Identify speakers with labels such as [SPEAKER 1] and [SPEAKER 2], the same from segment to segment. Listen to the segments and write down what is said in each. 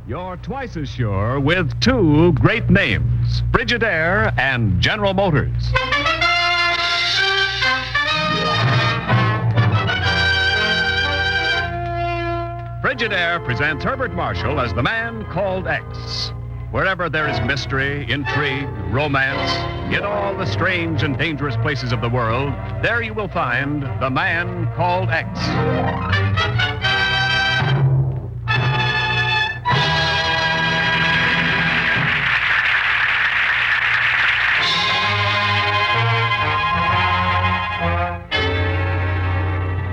[SPEAKER 1] You're twice as sure with two great names, Frigidaire and General Motors. Frigidaire presents Herbert Marshall as the man called X. Wherever there is mystery, intrigue, romance, in all the strange and dangerous places of the world, there you will find the man called X.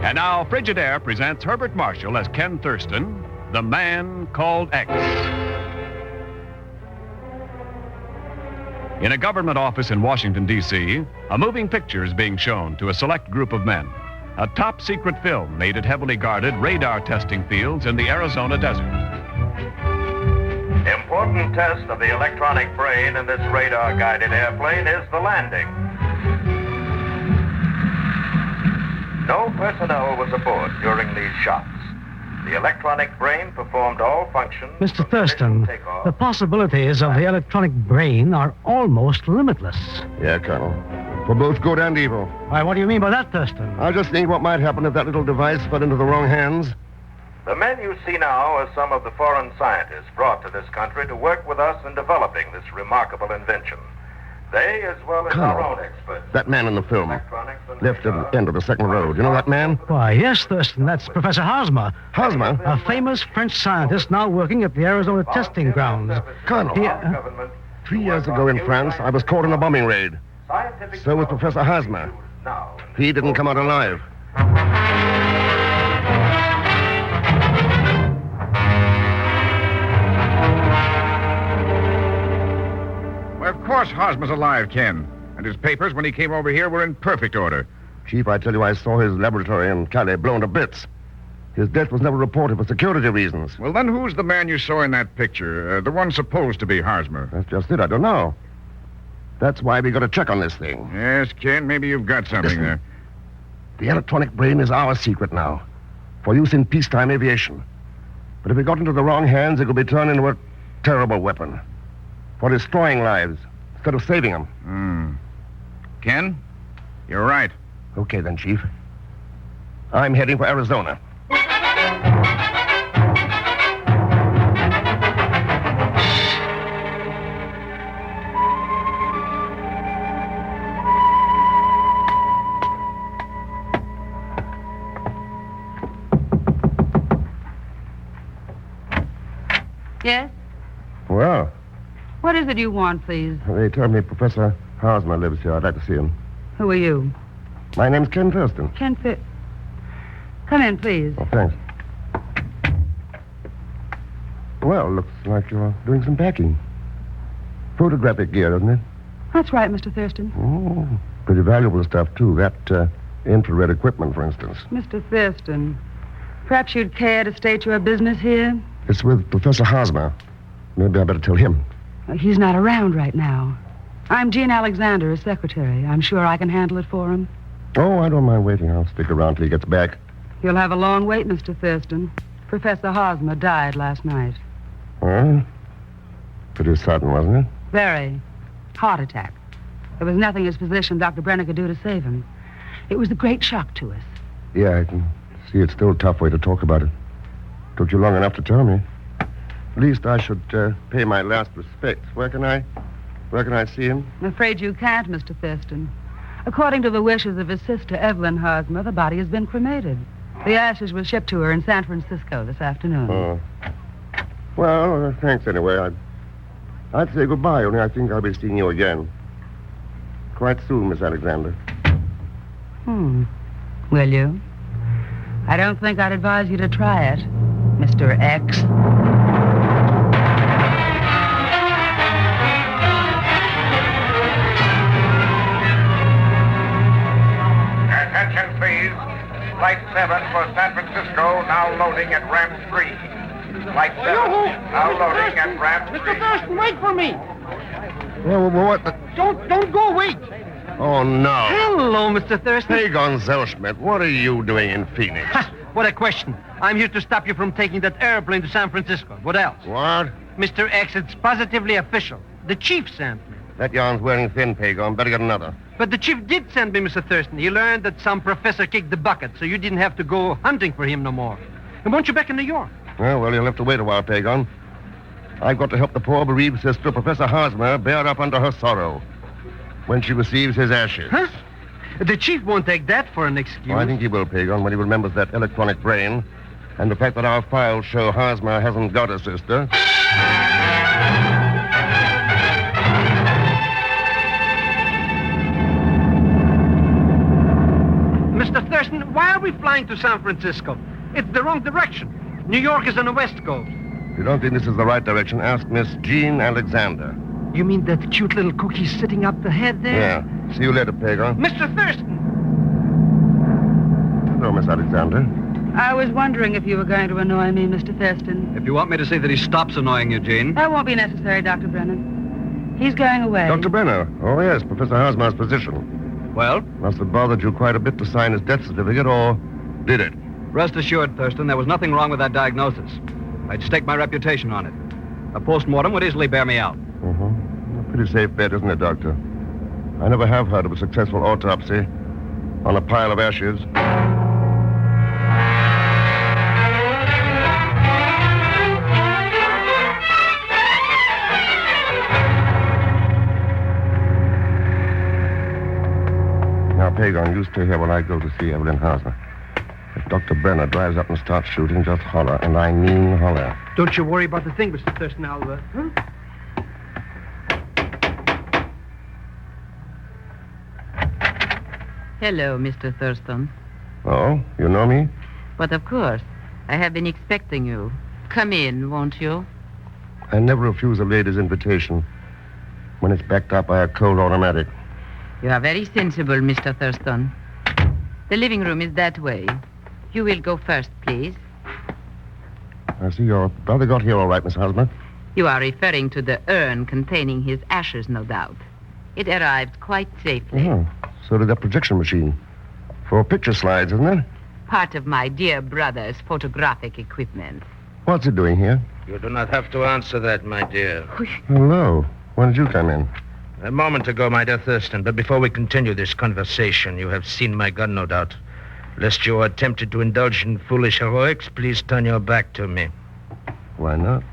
[SPEAKER 1] And now, Frigidaire presents Herbert Marshall as Ken Thurston, the man called X. In a government office in Washington, D.C., a moving picture is being shown to a select group of men. A top-secret film made at heavily guarded radar testing fields in the Arizona desert.
[SPEAKER 2] Important test of the electronic brain in this radar-guided airplane is the landing. No personnel was aboard during these shots. The electronic brain performed all functions.
[SPEAKER 3] Mr. Thurston, the possibilities of the electronic brain are almost limitless.
[SPEAKER 4] Yeah, Colonel. For both good and evil.
[SPEAKER 3] Why, what do you mean by that, Thurston?
[SPEAKER 4] I just think what might happen if that little device fell into the wrong hands.
[SPEAKER 2] The men you see now are some of the foreign scientists brought to this country to work with us in developing this remarkable invention. They, as well as our own experts.
[SPEAKER 4] That man in the film, left at the end of the second road. You know that man?
[SPEAKER 3] Why, yes, Thurston. That's Professor Hosmer.
[SPEAKER 4] Hosmer?
[SPEAKER 3] A famous French scientist now working at the Arizona testing grounds.
[SPEAKER 4] Colonel, 3 years ago in France, I was caught in a bombing raid. So was Professor Hosmer. He didn't come out alive.
[SPEAKER 5] Well, of course Hosmer's alive, Ken. And his papers, when he came over here, were in perfect order.
[SPEAKER 4] Chief, I tell you, I saw his laboratory in Calais blown to bits. His death was never reported for security reasons.
[SPEAKER 5] Well, then who's the man you saw in that picture? The one supposed to be Hosmer?
[SPEAKER 4] That's just it. I don't know. That's why we got to check on this thing.
[SPEAKER 5] Yes, Ken, maybe you've got something there.
[SPEAKER 4] The electronic brain is our secret now, for use in peacetime aviation. But if it got into the wrong hands, it could be turned into a terrible weapon for destroying lives instead of saving them.
[SPEAKER 5] Ken, you're right.
[SPEAKER 4] Okay, then, Chief. I'm heading for Arizona.
[SPEAKER 6] Yes?
[SPEAKER 4] Well,
[SPEAKER 6] What is it you want, please?
[SPEAKER 4] they told me Professor Hosmer lives here. I'd like to see him.
[SPEAKER 6] Who are you?
[SPEAKER 4] My name's Ken Thurston.
[SPEAKER 6] Ken Fit. Come in, please.
[SPEAKER 4] Oh, thanks. Well, looks like you're doing some packing. Photographic gear, doesn't it?
[SPEAKER 6] That's right, Mr. Thurston.
[SPEAKER 4] Oh, pretty valuable stuff, too. That infrared equipment, for instance.
[SPEAKER 6] Mr. Thurston, perhaps you'd care to state your business here?
[SPEAKER 4] It's with Professor Hosmer. Maybe I better tell him.
[SPEAKER 6] He's not around right now. I'm Jean Alexander, his secretary. I'm sure I can handle it for him.
[SPEAKER 4] Oh, I don't mind waiting. I'll stick around till he gets back.
[SPEAKER 6] You'll have a long wait, Mr. Thurston. Professor Hosmer died last night.
[SPEAKER 4] Huh? Pretty sudden, wasn't it?
[SPEAKER 6] Very. Heart attack. There was nothing his physician, Dr. Brenner, could do to save him. It was a great shock to us.
[SPEAKER 4] Yeah, I can see it's still a tough way to talk about it. Took you long enough to tell me. At least I should pay my last respects. Where can I see him?
[SPEAKER 6] I'm afraid you can't, Mr. Thurston. According to the wishes of his sister, Evelyn Hosmer, the body has been cremated. The ashes were shipped to her in San Francisco this afternoon.
[SPEAKER 4] Oh. Well, thanks anyway. I'd say goodbye, only I think I'll be seeing you again. Quite soon, Miss Alexander.
[SPEAKER 6] Will you? I don't think I'd advise you to try it, Mr. X.
[SPEAKER 5] Attention, please. Flight 7 for San Francisco, now loading at ramp 3. Flight 7, now loading at ramp 3.
[SPEAKER 3] Mr. Thurston, wait for me.
[SPEAKER 4] Well, what the...
[SPEAKER 3] Don't go, wait.
[SPEAKER 4] Oh, no.
[SPEAKER 3] Hello, Mr. Thurston.
[SPEAKER 4] Hey, Gonzalez Schmidt, what are you doing in Phoenix?
[SPEAKER 7] What a question. I'm here to stop you from taking that airplane to San Francisco. What else?
[SPEAKER 4] What?
[SPEAKER 7] Mr. X, it's positively official. The chief sent me.
[SPEAKER 4] That yarn's wearing thin, Pagon. Better get another.
[SPEAKER 7] But the chief did send me, Mr. Thurston. He learned that some professor kicked the bucket, so you didn't have to go hunting for him no more. And won't you back in New York?
[SPEAKER 4] Well, you'll have to wait a while, Pagon. I've got to help the poor bereaved sister, Professor Hosmer, bear up under her sorrow when she receives his ashes.
[SPEAKER 7] Huh? The chief won't take that for an excuse.
[SPEAKER 4] Well, I think he will, Pagon, when he remembers that electronic brain and the fact that our files show Hosmer hasn't got a sister.
[SPEAKER 7] Mr. Thurston, why are we flying to San Francisco? It's the wrong direction. New York is on the west coast.
[SPEAKER 4] If you don't think this is the right direction, ask Miss Jean Alexander.
[SPEAKER 7] You mean that cute little cookie sitting up ahead there?
[SPEAKER 4] Yeah. See you later, Pagon.
[SPEAKER 7] Mr. Thurston!
[SPEAKER 4] Hello, Miss Alexander.
[SPEAKER 6] I was wondering if you were going to annoy me, Mr. Thurston.
[SPEAKER 8] If you want me to say that he stops annoying you, Jane.
[SPEAKER 6] That won't be necessary, Dr. Brennan. He's going away.
[SPEAKER 4] Dr. Brenner. Oh, yes, Professor Hosmer's physician.
[SPEAKER 8] Well,
[SPEAKER 4] Must have bothered you quite a bit to sign his death certificate, or did it?
[SPEAKER 8] rest assured, Thurston, there was nothing wrong with that diagnosis. I'd stake my reputation on it. A post-mortem would easily bear me out.
[SPEAKER 4] A pretty safe bet, isn't it, Doctor? I never have heard of a successful autopsy on a pile of ashes. Now, Pagon, you stay here while I go to see Evelyn Hosmer. If Dr. Brenner drives up and starts shooting, just holler, and I mean holler.
[SPEAKER 7] Don't you worry about the thing, Mr. Thurston. I'll,
[SPEAKER 9] Hello, Mr. Thurston.
[SPEAKER 4] Oh, you know me?
[SPEAKER 9] But of course, I have been expecting you. Come in, won't you?
[SPEAKER 4] I never refuse a lady's invitation when it's backed up by a cold automatic.
[SPEAKER 9] You are very sensible, Mr. Thurston. The living room is that way. You will go first, please.
[SPEAKER 4] I see your brother got here all right, Miss Hosmer.
[SPEAKER 9] You are referring to the urn containing his ashes, no doubt. It arrived quite safely.
[SPEAKER 4] Oh, so did that projection machine. For picture slides, isn't it?
[SPEAKER 9] Part of my dear brother's photographic equipment.
[SPEAKER 4] What's it doing here?
[SPEAKER 10] You do not have to answer that, my dear.
[SPEAKER 4] Hello. When did you come in?
[SPEAKER 10] A moment ago, my dear Thurston, but before we continue this conversation, you have seen my gun, no doubt. Lest you are tempted to indulge in foolish heroics, please turn your back to me.
[SPEAKER 4] Why not?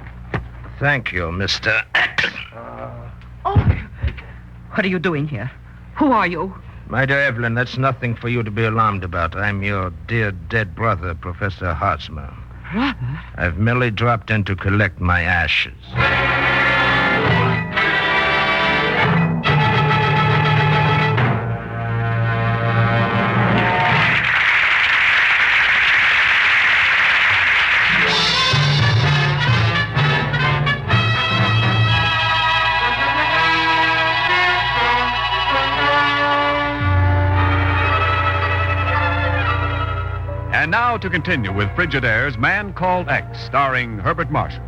[SPEAKER 10] Thank you, Mr.
[SPEAKER 9] Oh, what are you doing here? Who are you?
[SPEAKER 10] My dear Evelyn, that's nothing for you to be alarmed about. I'm your dear dead brother, Professor Hosmer.
[SPEAKER 9] Brother?
[SPEAKER 10] I've merely dropped in to collect my ashes.
[SPEAKER 1] And now to continue with Frigidaire's Man Called X, starring Herbert Marshall.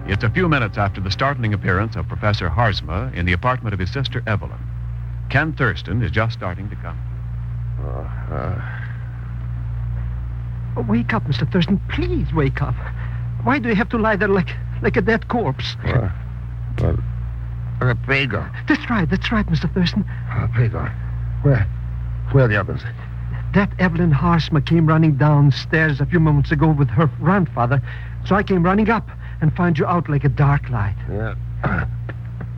[SPEAKER 1] It's a few minutes after the startling appearance of Professor Hosmer in the apartment of his sister Evelyn. Ken Thurston is just starting to come.
[SPEAKER 7] Wake up, Mr. Thurston. Please wake up. Why do you have to lie there like a dead corpse?
[SPEAKER 4] Pagon.
[SPEAKER 7] That's right, Mr. Thurston.
[SPEAKER 4] Pagon. Where are the others?
[SPEAKER 7] That Evelyn Hosmer came running downstairs a few moments ago with her grandfather, so I came running up and found you out like a dark light.
[SPEAKER 4] Yeah.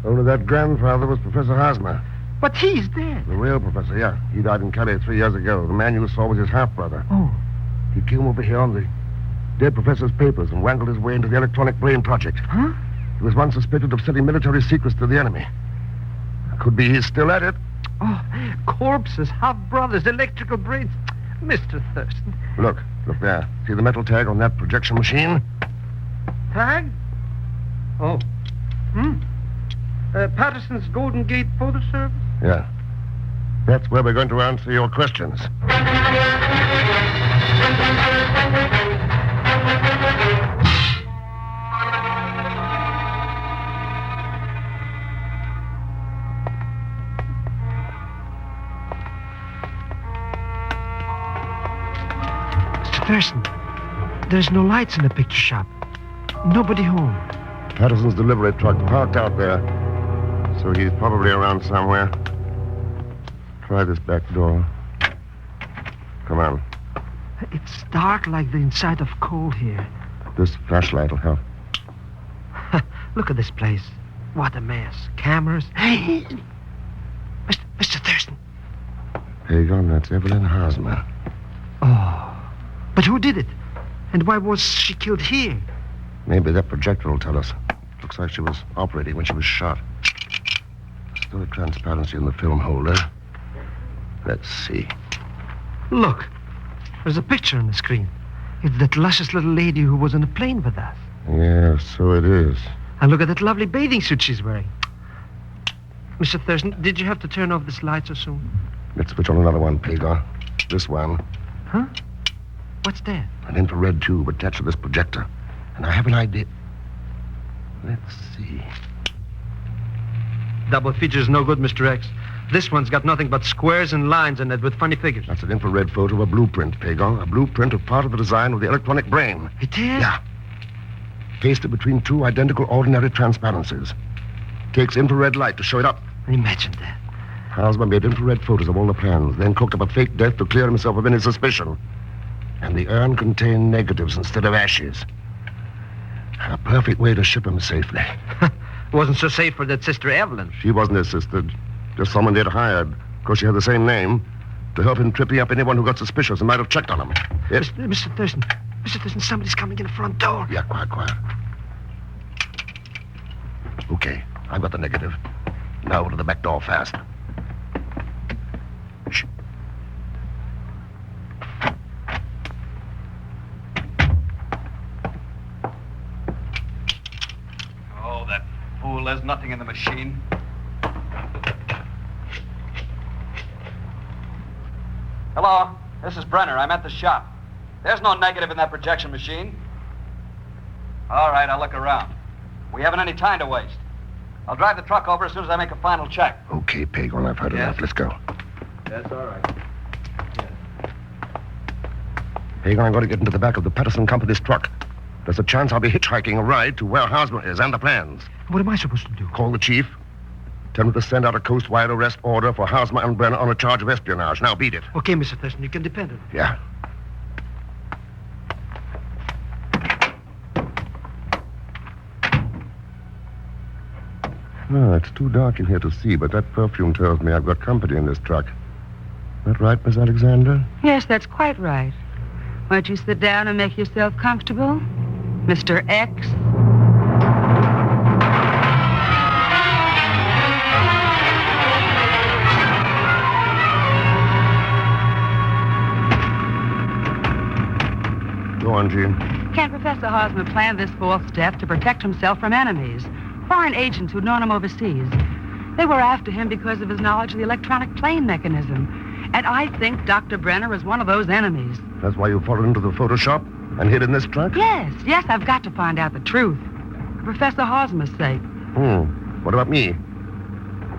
[SPEAKER 4] Only that grandfather was Professor Hosmer.
[SPEAKER 7] But he's dead.
[SPEAKER 4] The real professor, yeah. He died in Calais 3 years ago. The man you saw was his half-brother.
[SPEAKER 7] Oh.
[SPEAKER 4] He came over here on the dead professor's papers and wangled his way into the electronic brain project.
[SPEAKER 7] Huh?
[SPEAKER 4] He was once suspected of selling military secrets to the enemy. Could be he's still at it.
[SPEAKER 7] Oh, corpses, half-brothers, electrical brains. Mr. Thurston.
[SPEAKER 4] Look there. See the metal tag on that projection machine?
[SPEAKER 7] Tag? Oh. Patterson's Golden Gate Photo Service?
[SPEAKER 4] Yeah. That's where we're going to answer your questions.
[SPEAKER 7] Thurston, there's no lights in the picture shop. Nobody home.
[SPEAKER 4] Patterson's delivery truck parked out there. So he's probably around somewhere. Try this back door. Come on.
[SPEAKER 7] It's dark like the inside of coal here.
[SPEAKER 4] This flashlight will help.
[SPEAKER 7] Look at this place. What a mess. Cameras. Hey! Mr. Thurston.
[SPEAKER 4] Pagan, that's Evelyn Hosmer.
[SPEAKER 7] Oh. But who did it? And why was she killed here?
[SPEAKER 4] Maybe that projector will tell us. Looks like she was operating when she was shot. Still a transparency in the film holder. Let's see.
[SPEAKER 7] Look. There's a picture on the screen. It's that luscious little lady who was on the plane with us.
[SPEAKER 4] Yeah, so it is.
[SPEAKER 7] And look at that lovely bathing suit she's wearing. Mr. Thurston, did you have to turn off this light so soon?
[SPEAKER 4] Let's switch on another one, Pagan. This one.
[SPEAKER 7] Huh? What's that?
[SPEAKER 4] An infrared tube attached to this projector. And I have an idea. Let's see.
[SPEAKER 7] Double feature's no good, Mr. X. This one's got nothing but squares and lines in it with funny figures.
[SPEAKER 4] That's an infrared photo of a blueprint, Pagan. A blueprint of part of the design of the electronic brain.
[SPEAKER 7] It is?
[SPEAKER 4] Yeah. Pasted between two identical ordinary transparencies. Takes infrared light to show it up.
[SPEAKER 7] Imagine that.
[SPEAKER 4] Hosmer made infrared photos of all the plans, then cooked up a fake death to clear himself of any suspicion. And the urn contained negatives instead of ashes. A perfect way to ship him safely.
[SPEAKER 7] Wasn't so safe for that Sister Evelyn.
[SPEAKER 4] She wasn't assisted. Just someone they'd hired, because she had the same name, to help him tripping up anyone who got suspicious and might have checked on him. Yes?
[SPEAKER 7] Mr. Thurston. Mr. Thurston, somebody's coming in the front door.
[SPEAKER 4] Yeah, quiet. Okay, I've got the negative. Now to the back door fast. Shh.
[SPEAKER 8] Oh, that fool. There's nothing in the machine. Hello, this is Brenner. I'm at the shop. There's no negative in that projection machine. All right, I'll look around. We haven't any time to waste. I'll drive the truck over as soon as I make a final check.
[SPEAKER 4] Okay, Pagan, I've heard enough. Let's go.
[SPEAKER 8] That's all right.
[SPEAKER 4] Pagan, I'm going to get into the back of the Patterson Company's truck. There's a chance I'll be hitchhiking a ride to where Hosmer is and the plans.
[SPEAKER 7] What am I supposed to do?
[SPEAKER 4] Call the chief. Tell him to send out a coast-wide arrest order for Hosmer and Brenner on a charge of espionage. Now, beat it.
[SPEAKER 7] Okay, Mr. Thurston, you can depend on it.
[SPEAKER 4] Yeah. Oh, it's too dark in here to see, but that perfume tells me I've got company in this truck. That right, Miss Alexander?
[SPEAKER 6] Yes, that's quite right. Won't you sit down and make yourself comfortable, Mr. X?
[SPEAKER 4] Go on, Jean.
[SPEAKER 6] Can Professor Hosmer plan this fourth step to protect himself from enemies? Foreign agents who'd known him overseas. They were after him because of his knowledge of the electronic plane mechanism. And I think Dr. Brenner is one of those enemies.
[SPEAKER 4] That's why you followed into the photo shop and hid in this truck?
[SPEAKER 6] Yes, I've got to find out the truth. For Professor Hosmer's sake.
[SPEAKER 4] What about me?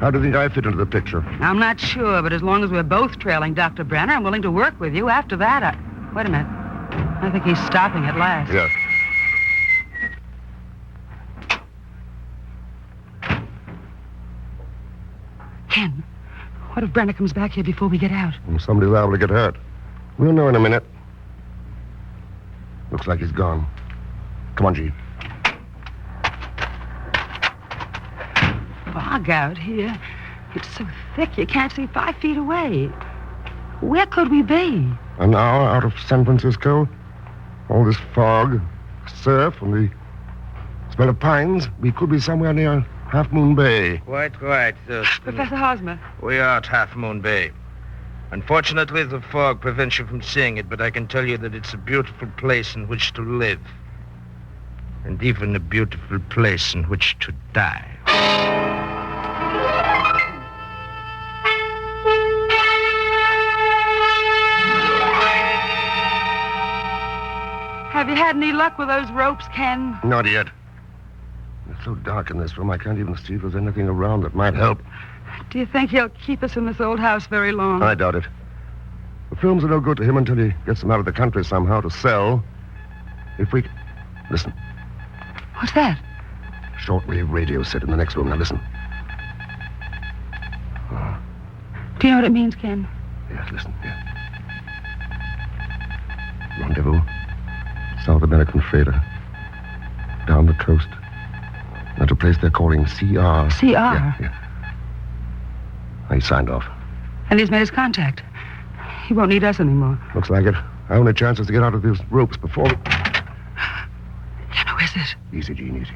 [SPEAKER 4] How do you think I fit into the picture?
[SPEAKER 6] I'm not sure, but as long as we're both trailing Dr. Brenner, I'm willing to work with you. After that, Wait a minute. I think he's stopping at last.
[SPEAKER 4] Yes.
[SPEAKER 6] Ken, what if Brenner comes back here before we get out?
[SPEAKER 4] And somebody's liable to get hurt. We'll know in a minute. Looks like he's gone. Come on, Jean.
[SPEAKER 6] Fog out here. It's so thick you can't see 5 feet away. Where could we be?
[SPEAKER 4] An hour out of San Francisco. All this fog, surf, and the smell of pines. We could be somewhere near Half Moon Bay.
[SPEAKER 10] Quite right, Thurston.
[SPEAKER 6] Professor Hosmer.
[SPEAKER 10] We are at Half Moon Bay. Unfortunately, the fog prevents you from seeing it, but I can tell you that it's a beautiful place in which to live. And even a beautiful place in which to die.
[SPEAKER 6] Have you had any luck with those ropes, Ken?
[SPEAKER 4] Not yet. It's so dark in this room, I can't even see if there's anything around that might help.
[SPEAKER 6] Do you think he'll keep us in this old house very long?
[SPEAKER 4] I doubt it. The films are no good to him until he gets them out of the country somehow to sell. If we... Listen.
[SPEAKER 6] What's that?
[SPEAKER 4] Shortwave radio set in the next room. Now listen.
[SPEAKER 6] Do you know what it means, Ken?
[SPEAKER 4] Yes, listen. Yeah. Rendezvous. South American freighter. Down the coast. At a place they're calling CR.
[SPEAKER 6] CR?
[SPEAKER 4] Yeah. He signed off.
[SPEAKER 6] And he's made his contact. He won't need us anymore.
[SPEAKER 4] Looks like it. Our only chance is to get out of these ropes before we...
[SPEAKER 6] Ken, who is this?
[SPEAKER 4] Easy, Gene, easy.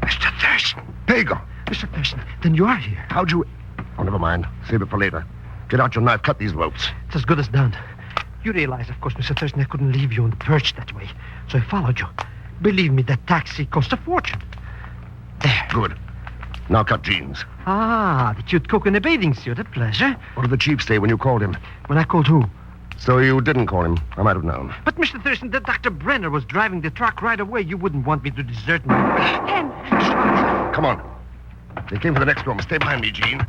[SPEAKER 7] Mr. Thurston.
[SPEAKER 4] Pago!
[SPEAKER 7] Mr. Thurston, then you are here.
[SPEAKER 4] How'd you... Oh, never mind. Save it for later. Get out your knife. Cut these ropes.
[SPEAKER 7] It's as good as done. You realize, of course, Mr. Thurston, I couldn't leave you on the perch that way. So I followed you. Believe me, that taxi cost a fortune. There.
[SPEAKER 4] Good. Now cut Gene's.
[SPEAKER 7] Ah, the cute cook in a bathing suit. A pleasure.
[SPEAKER 4] What did the chief say when you called him?
[SPEAKER 7] When I called who?
[SPEAKER 4] So you didn't call him. I might have known.
[SPEAKER 7] But, Mr. Thurston, that Dr. Brenner was driving the truck right away. You wouldn't want me to desert my...
[SPEAKER 6] Ken!
[SPEAKER 4] Come on. They came for the next room. Stay behind me, Gene.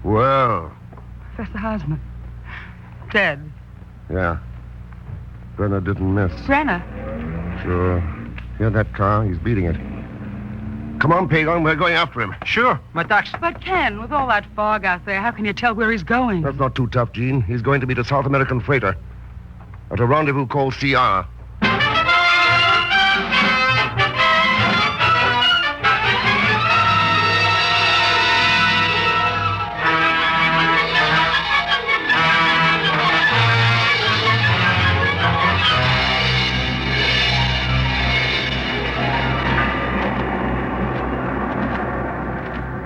[SPEAKER 4] Well.
[SPEAKER 6] Professor Hosmer. Dead.
[SPEAKER 4] Yeah. Brenner didn't miss.
[SPEAKER 6] Brenner?
[SPEAKER 4] Sure. Hear that car? He's beating it. Come on, Pagon. We're going after him.
[SPEAKER 7] Sure, my taxi.
[SPEAKER 6] But, Ken, with all that fog out there, how can you tell where he's going?
[SPEAKER 4] That's not too tough, Gene. He's going to meet a South American freighter at a rendezvous called CR.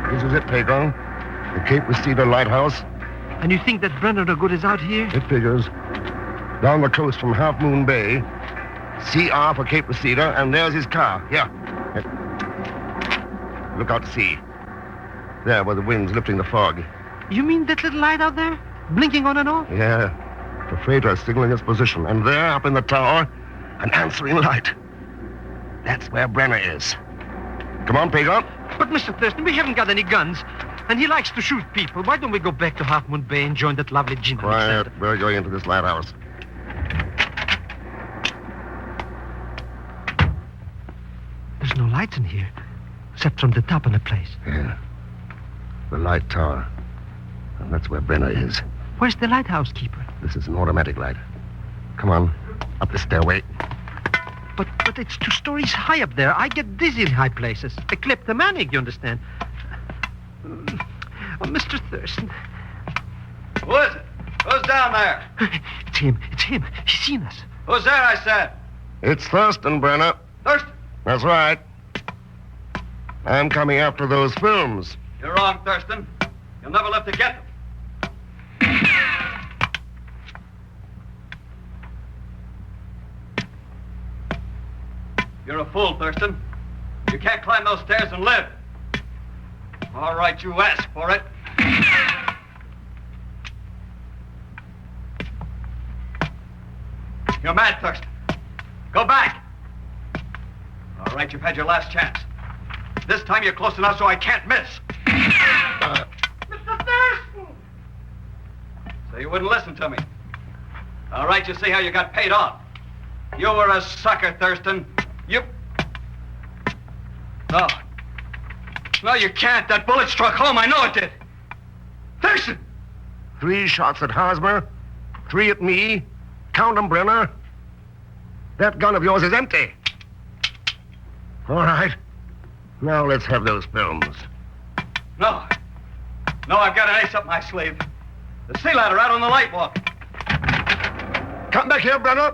[SPEAKER 4] This is it, Pagon. The Cape Reseda Lighthouse.
[SPEAKER 7] And you think that Brenner the Good is out here?
[SPEAKER 4] It figures. Down the coast from Half Moon Bay. CR for Cape Reseda, and there's his car. Here. Look out to sea. There, where the wind's lifting the fog.
[SPEAKER 7] You mean that little light out there? Blinking on and off?
[SPEAKER 4] Yeah. The freighter is signaling its position. And there, up in the tower, an answering light. That's where Brenner is. Come on, Pagon.
[SPEAKER 7] But, Mr. Thurston, we haven't got any guns. And he likes to shoot people. Why don't we go back to Half Moon Bay and join that lovely gin?
[SPEAKER 4] Quiet. We're going into this lighthouse.
[SPEAKER 7] There's no lights in here, except from the top of the place.
[SPEAKER 4] Yeah. The light tower. And that's where Brenner is.
[SPEAKER 7] Where's the lighthouse keeper?
[SPEAKER 4] This is an automatic light. Come on. Up the stairway.
[SPEAKER 7] But it's 2 stories high up there. I get dizzy in high places. A kleptomaniac, you understand? Oh, Mr. Thurston.
[SPEAKER 8] Who is it? Who's down there?
[SPEAKER 7] It's him. It's him. He's seen us.
[SPEAKER 8] Who's there, I said?
[SPEAKER 4] It's Thurston, Brenner.
[SPEAKER 8] Thurston?
[SPEAKER 4] That's right. I'm coming after those films.
[SPEAKER 8] You're wrong, Thurston. You'll never live to get them. You're a fool, Thurston. You can't climb those stairs and live. All right, you asked for it. You're mad, Thurston. Go back. All right, you've had your last chance. This time you're close enough so I can't miss. Mr. Thurston! So you wouldn't listen to me. All right, you see how you got paid off. You were a sucker, Thurston. You... No. No, you can't. That bullet struck home. I know it did. Thurston!
[SPEAKER 4] 3 shots at Hosmer. 3 at me. Count 'em, Brenner. That gun of yours is empty. All right. Now let's have those films.
[SPEAKER 8] No. No, I've got an ace up my sleeve. The sea ladder out on the light walk.
[SPEAKER 4] Come back here, Brenner.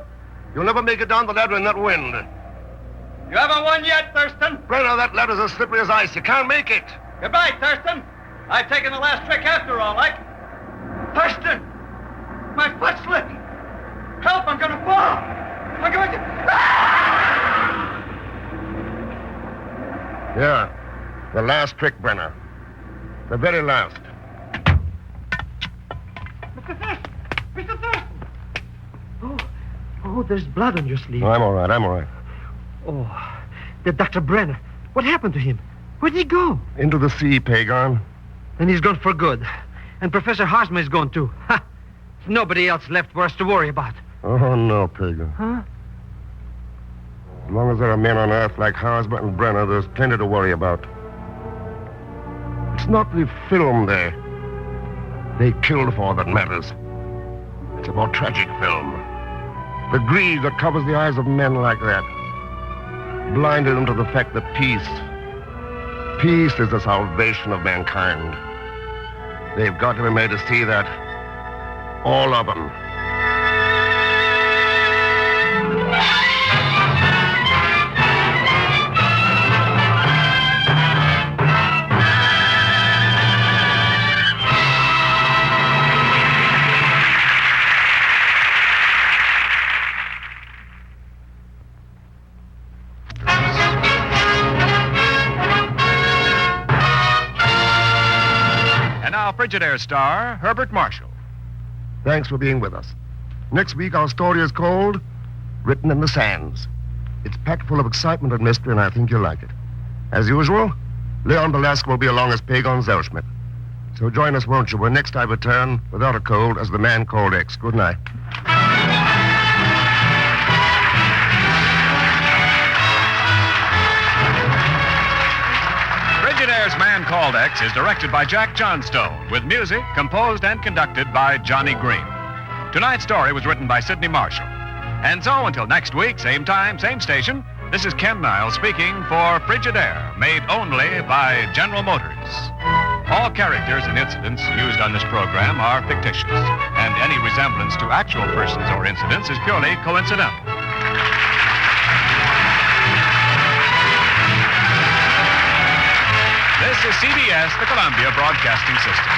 [SPEAKER 4] You'll never make it down the ladder in that wind.
[SPEAKER 8] You haven't won yet, Thurston.
[SPEAKER 4] Brenner, that ladder's as slippery as ice. You can't make it.
[SPEAKER 8] Goodbye, Thurston. I've taken the last trick after all, like. Thurston! My foot slipped. Help, I'm gonna fall. I'm going to...
[SPEAKER 4] Yeah. The last trick, Brenner. The very last.
[SPEAKER 7] Mr. Thurston! Mr. Thurston! Oh, there's blood on your sleeve.
[SPEAKER 4] Oh, I'm all right.
[SPEAKER 7] Oh, the Dr. Brenner. What happened to him? Where'd he go?
[SPEAKER 4] Into the sea, Pagon.
[SPEAKER 7] And he's gone for good. And Professor Harsma is gone too. Ha! Nobody else left for us to worry about.
[SPEAKER 4] Oh, no, Pagan.
[SPEAKER 7] Huh?
[SPEAKER 4] As long as there are men on Earth like Harsma and Brenner, there's plenty to worry about. It's not the film they killed for that matters. It's a more tragic film. The greed that covers the eyes of men like that blinded them to the fact that peace is the salvation of mankind. They've got to be made to see that. All of them.
[SPEAKER 1] Frigidaire star, Herbert Marshall.
[SPEAKER 4] Thanks for being with us. Next week, our story is called Written in the Sands. It's packed full of excitement and mystery, and I think you'll like it. As usual, Leon Belasco will be along as Pagon Zellschmidt. So join us, won't you, when next I return, without a cold, as the man called X. Good night.
[SPEAKER 1] Frigidaire's Man Called X is directed by Jack Johnstone, with music composed and conducted by Johnny Green. Tonight's story was written by Sidney Marshall. And so until next week, same time, same station, this is Ken Niles speaking for Frigidaire, made only by General Motors. All characters and incidents used on this program are fictitious, and any resemblance to actual persons or incidents is purely coincidental. This is CBS, the Columbia Broadcasting System.